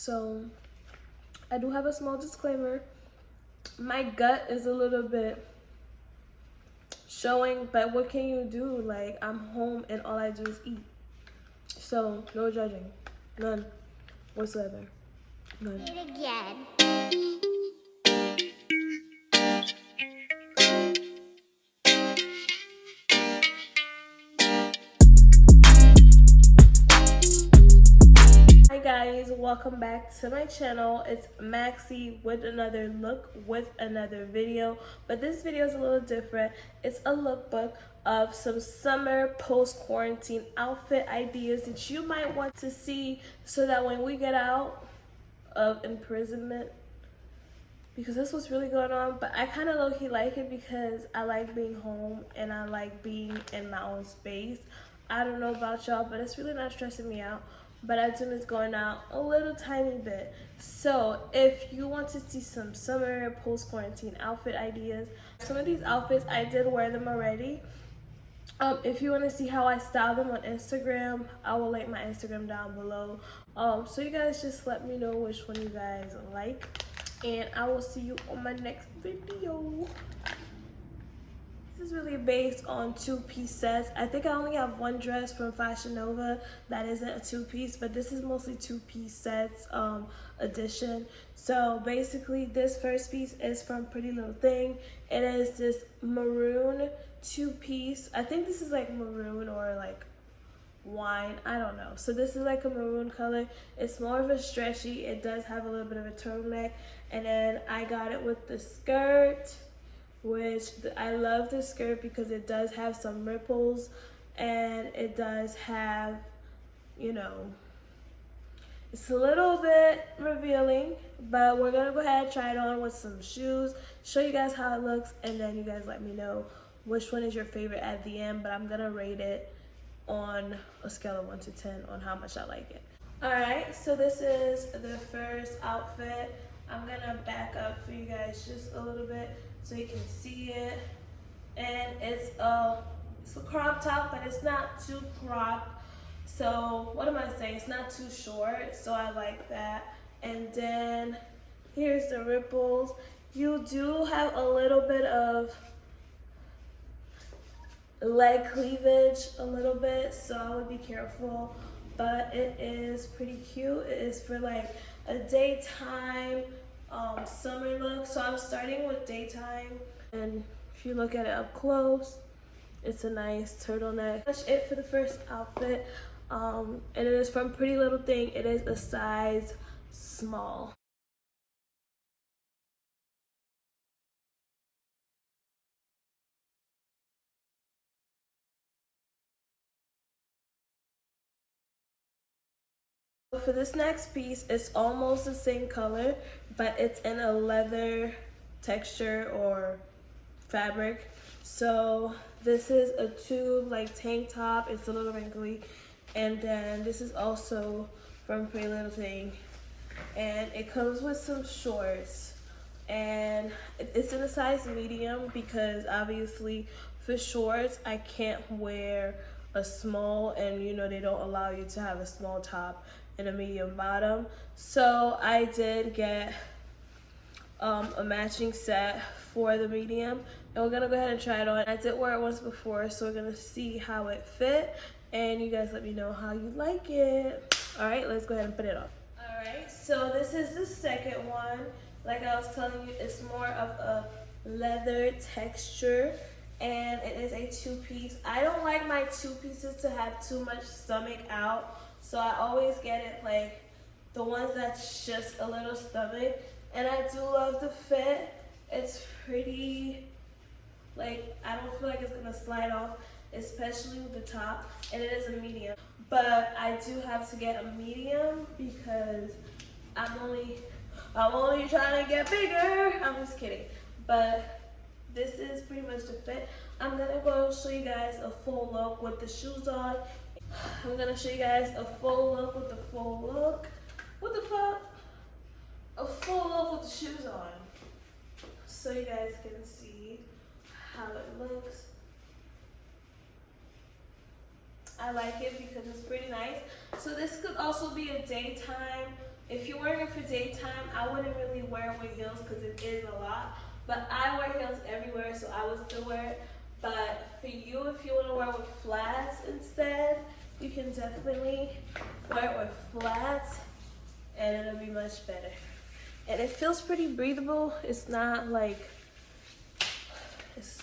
So I do have a small disclaimer. My gut is a little bit showing, but what can you do? Like, I'm home and all I do is eat. So no judging, none whatsoever, none. It again. Hi guys, welcome back to my channel. It's Maxie with another look with another video, but this video is a little different. It's a lookbook of some summer post-quarantine outfit ideas that you might want to see so that when we get out of imprisonment, because that's what's really going on, but I kind of low-key like it because I like being home and I like being in my own space. I don't know about y'all, but it's really not stressing me out, but I do miss going out a little tiny bit. So if you want to see some summer post-quarantine outfit ideas, some of these outfits I did wear them already. If you want to see how I style them on Instagram, I will link my Instagram down below. So you guys just let me know which one you guys like, and I will see you on my next video. This is really based on two-piece sets. I think I only have one dress from Fashion Nova that isn't a two-piece, but this is mostly two-piece sets edition. So basically this first piece is from Pretty Little Thing. It is this maroon two-piece. I think this is like maroon or like wine, I don't know. So this is like a maroon color. It's more of a stretchy. It does have a little bit of a turtleneck, and then I got it with the skirt, which I love the skirt because it does have some ripples and it does have, you know, it's a little bit revealing, but we're gonna go ahead and try it on with some shoes, show you guys how it looks, and then you guys let me know which one is your favorite at the end. But I'm gonna rate it on a scale of 1 to 10 on how much I like it. All right, so this is the first outfit. I'm gonna back up for you guys just a little bit so you can see it. And it's a crop top, but it's not too cropped. So what am I saying? It's not too short, so I like that. And then here's the ripples. You do have a little bit of leg cleavage, a little bit, so I would be careful, but it is pretty cute. It is for like a daytime summer look. So I'm starting with daytime, and if you look at it up close, it's a nice turtleneck. That's it for the first outfit, and it is from Pretty Little Thing. It is a size small. For this next piece, it's almost the same color, but it's in a leather texture or fabric. So this is a tube like tank top. It's a little wrinkly, and then this is also from Pretty Little Thing, and it comes with some shorts, and it's in a size medium because obviously for shorts I can't wear a small, and you know they don't allow you to have a small top and a medium bottom. So I did get a matching set for the medium, and we're gonna go ahead and try it on. I did wear it once before, so we're gonna see how it fit, and you guys let me know how you like it. All right, let's go ahead and put it on. All right, so this is the second one. Like I was telling you, it's more of a leather texture, and it is a two-piece. I don't like my two pieces to have too much stomach out, so I always get it like the ones that's just a little stomach. And I do love the fit. It's pretty, like, I don't feel like it's gonna slide off, especially with the top, and it is a medium. But I do have to get a medium because I'm only trying to get bigger. I'm just kidding. But this is pretty much the fit. I'm gonna go show you guys a full look with the shoes on. I'm gonna show you guys a full look with the full look. What the fuck? A full look with the shoes on, so you guys can see how it looks. I like it because it's pretty nice. So this could also be a daytime If you're wearing it for daytime, I wouldn't really wear it with heels because it is a lot. But I wear heels everywhere, so I would still wear it. But for you, if you want to wear it with flats instead, you can definitely wear it with flats and it'll be much better. And it feels pretty breathable. It's not like, it's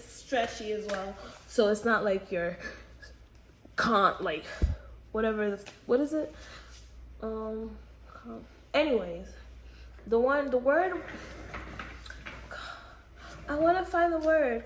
stretchy as well. So it's not like your like whatever, what is it? Anyways, the word, I want to find the word.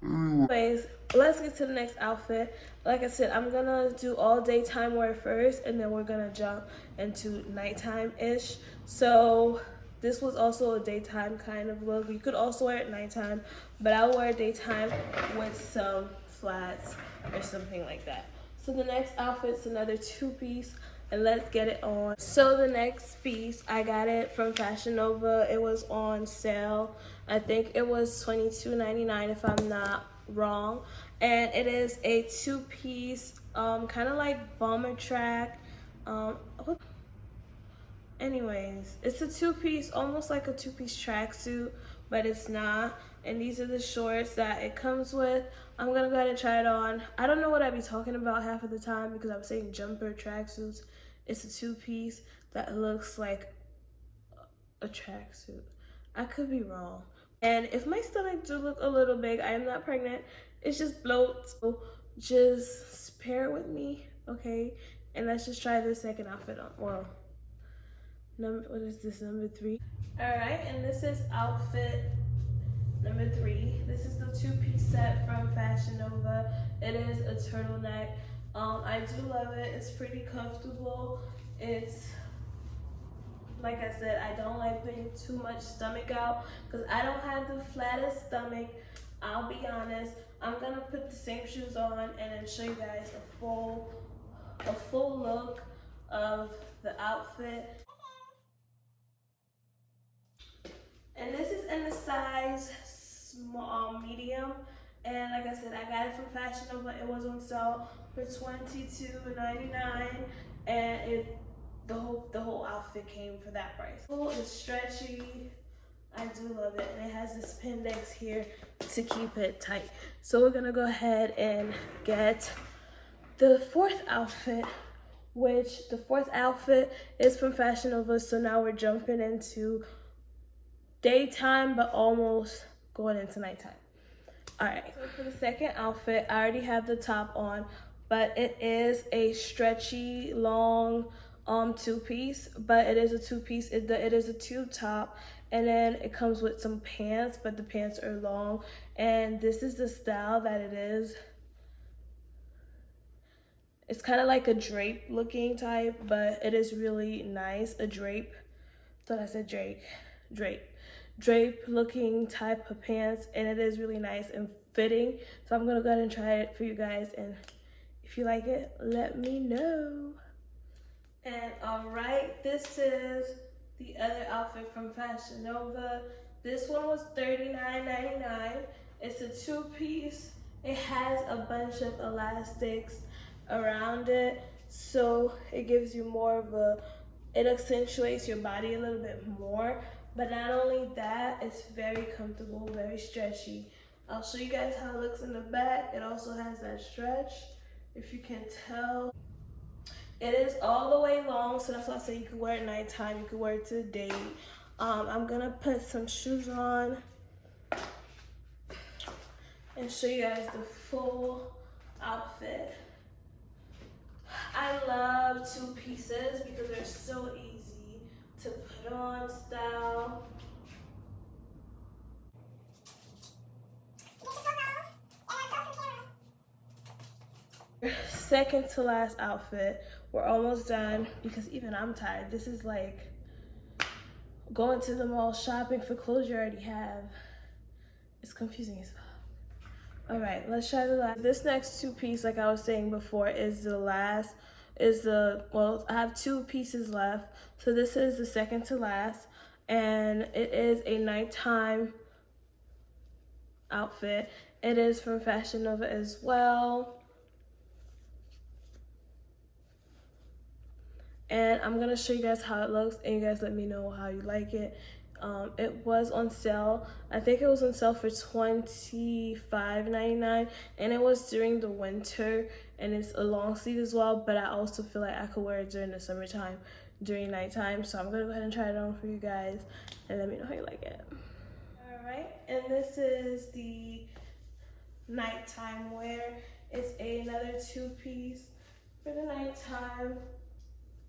Anyways, let's get to the next outfit. Like I said, I'm gonna do all daytime wear first, and then we're gonna jump into nighttime-ish. So this was also a daytime kind of look. You could also wear it nighttime, but I'll wear it daytime with some flats or something like that. So the next outfit's another two-piece, and let's get it on. So the next piece, I got it from Fashion Nova. It was on sale. I think it was $22.99 if I'm not wrong. And it is a two-piece, kind of like bomber track. Anyways, it's a two-piece, almost like a two-piece tracksuit, but it's not. And these are the shorts that it comes with. I'm gonna go ahead and try it on. I don't know what I be talking about half of the time because I'm saying jumper tracksuits. It's a two-piece that looks like a tracksuit. I could be wrong. And if my stomach do look a little big, I am not pregnant. It's just bloat. So just pair it with me, okay? And let's just try this second outfit on. Well, what is this, number 3? All right, and this is outfit number 3. This is the two-piece set from Fashion Nova. It is a turtleneck. I do love it. It's pretty comfortable. It's, like I said, I don't like putting too much stomach out because I don't have the flattest stomach. I'll be honest. I'm gonna put the same shoes on and then show you guys a full look of the outfit. And this is in the size small, medium. And like I said, I got it from Fashion Nova. It was on sale for $22.99, and the whole outfit came for that price. It's stretchy. I do love it, and it has this Pendex here to keep it tight. So we're gonna go ahead and get the fourth outfit, which the fourth outfit is from Fashion Nova. So now we're jumping into daytime, but almost going into nighttime. All right, so for the second outfit, I already have the top on, but it is a stretchy, long two-piece, but it is a two-piece. It is a tube top, and then it comes with some pants, but the pants are long, and this is the style that it is. It's kind of like a drape looking type, but it is really nice. A drape. Thought I said drape looking type of pants, and it is really nice and fitting. So I'm gonna go ahead and try it for you guys, and if you like it, let me know. And all right, this is the other outfit from Fashion Nova. This one was $39.99. It's a two-piece. It has a bunch of elastics around it, so it gives you more of it accentuates your body a little bit more. But not only that, it's very comfortable, very stretchy. I'll show you guys how it looks in the back. It also has that stretch, if you can tell. It is all the way long, so that's why I say you can wear it at nighttime, you can wear it to the day. I'm gonna put some shoes on and show you guys the full outfit. I love two pieces because they're so easy to put on style. Second to last outfit. We're almost done because even I'm tired. This is like going to the mall shopping for clothes you already have. It's confusing as well. All right, let's try the last. This next two-piece, like I was saying before, is the last. Well, I have two pieces left. So this is the second to last, and it is a nighttime outfit. It is from Fashion Nova as well. and I'm gonna show you guys how it looks, and you guys let me know how you like it. It was on sale. I think it was on sale for $25.99, and it was during the winter, and it's a long sleeve as well, but I also feel like I could wear it during the summertime, during nighttime. So I'm gonna go ahead and try it on for you guys, and let me know how you like it. All right, and this is the nighttime wear. It's another two-piece for the nighttime,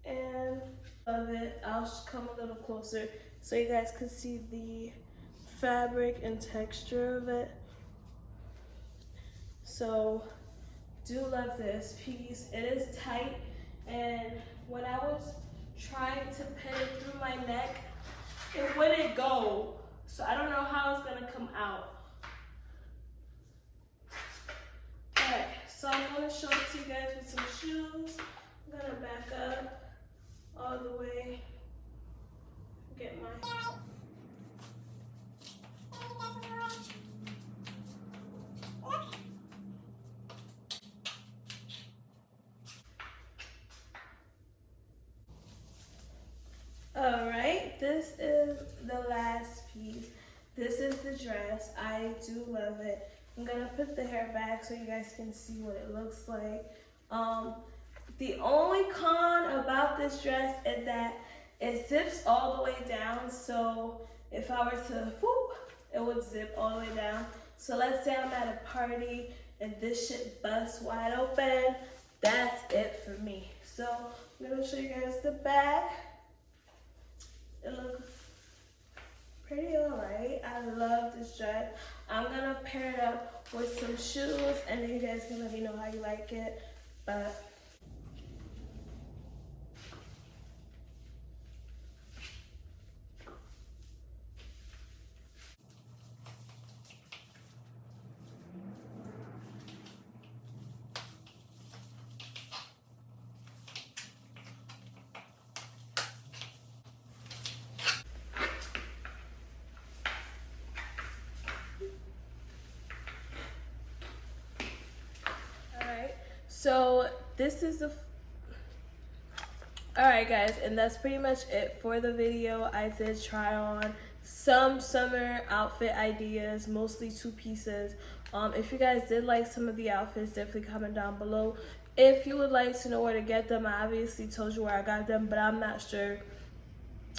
and love it. I'll just come a little closer so you guys can see the fabric and texture of it. So do love this piece. It is tight, and when I was trying to pin it through my neck, it wouldn't go. So I don't know how it's gonna come out. Alright, so I'm gonna show it to you guys with some shoes. I'm gonna back up all the way. Get my Alright, this is the last piece. This is the dress. I do love it. I'm gonna put the hair back so you guys can see what it looks like. The only con about this dress is that it zips all the way down. So if I were to whoop, it would zip all the way down. So let's say I'm at a party and this shit busts wide open. That's it for me. So I'm gonna show you guys the back. It looks pretty alright. I love this dress. I'm gonna pair it up with some shoes, and then you guys can let me know how you like it. But so this is the alright guys, and that's pretty much it for the video. I did try on some summer outfit ideas, mostly two pieces. If you guys did like some of the outfits, definitely comment down below. If you would like to know where to get them, I obviously told you where I got them, but I'm not sure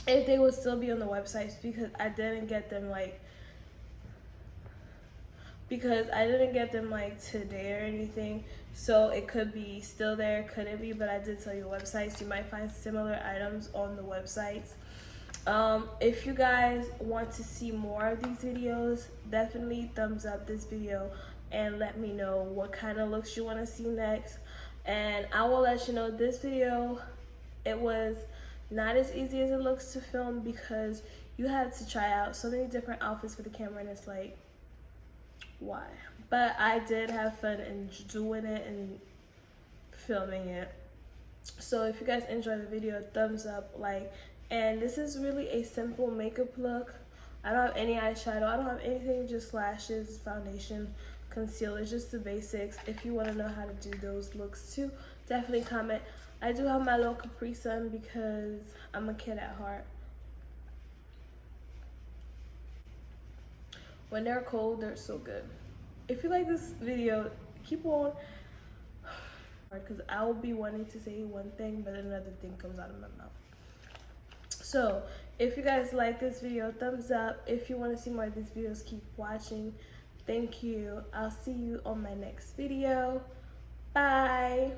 if they would still be on the websites because I didn't get them like today or anything, so it could be still there, couldn't be, but I did tell you websites. You might find similar items on the websites. If you guys want to see more of these videos, definitely thumbs up this video and let me know what kind of looks you want to see next, and I will let you know. This video, it was not as easy as it looks to film because you had to try out so many different outfits for the camera, and it's like, why? But I did have fun in doing it and filming it. So if you guys enjoyed the video, thumbs up, like, and this is really a simple makeup look. I don't have any eyeshadow, I don't have anything, just lashes, foundation, concealer, just the basics. If you want to know how to do those looks too, definitely comment. I do have my little Capri Sun because I'm a kid at heart. When they're cold, they're so good. If you like this video, keep on, because I will be wanting to say one thing, but another thing comes out of my mouth. So if you guys like this video, thumbs up. If you want to see more of these videos, keep watching. Thank you. I'll see you on my next video. Bye.